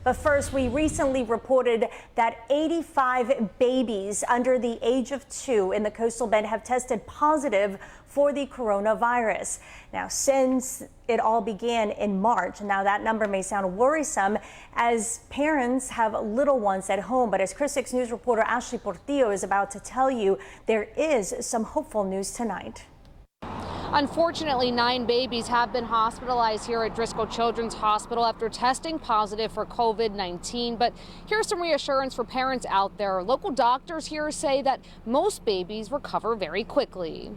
But first, we recently reported that 85 babies under the age of 2 in the coastal bend have tested positive for the coronavirus. Now, since it all began in March, now that number may sound worrisome as parents have little ones at home. But as Chris 6 News reporter Ashley Portillo is about to tell you, there is some hopeful news tonight. Unfortunately, 9 babies have been hospitalized here at Driscoll Children's Hospital after testing positive for COVID-19. But here's some reassurance for parents out there. Local doctors here say that most babies recover very quickly.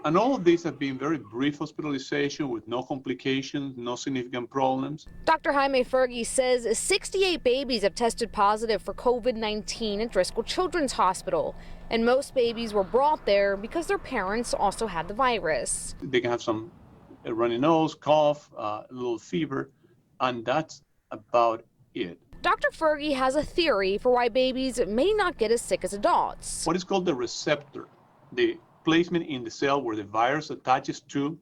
And all of these have been very brief hospitalization with no complications, no significant problems. Dr. Jaime Fergie says 68 babies have tested positive for COVID-19 at Driscoll Children's Hospital. And most babies were brought there because their parents also had the virus. They can have some runny nose, cough, a little fever, and that's about it. Dr. Fergie has a theory for why babies may not get as sick as adults. What is called the receptor, the placement in the cell where the virus attaches to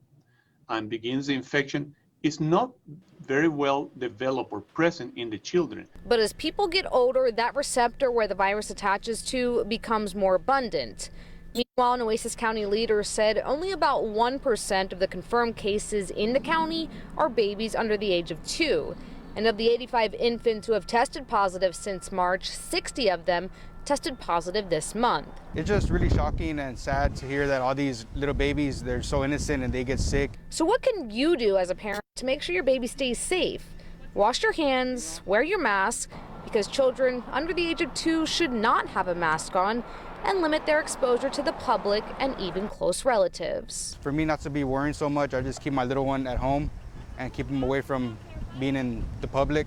and begins the infection, is not very well developed or present in the children. But as people get older, that receptor where the virus attaches to becomes more abundant. Meanwhile, Nueces County leaders said only about 1% of the confirmed cases in the county are babies under the age of 2. And of the 85 infants who have tested positive since March, 60 of them tested positive this month. It's just really shocking and sad to hear that all these little babies, they're so innocent and they get sick. So what can you do as a parent to make sure your baby stays safe? Wash your hands, wear your mask, because children under the age of 2 should not have a mask on, and limit their exposure to the public and even close relatives. For me not to be worrying so much, I just keep my little one at home and keep him away from being in the public.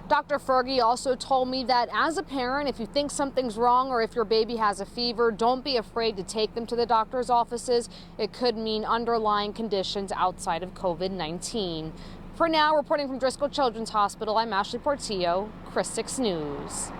Dr. Fergie also told me that as a parent, if you think something's wrong or if your baby has a fever, don't be afraid to take them to the doctor's offices. It could mean underlying conditions outside of COVID-19. For now, reporting from Driscoll Children's Hospital, I'm Ashley Portillo, Chris 6 News.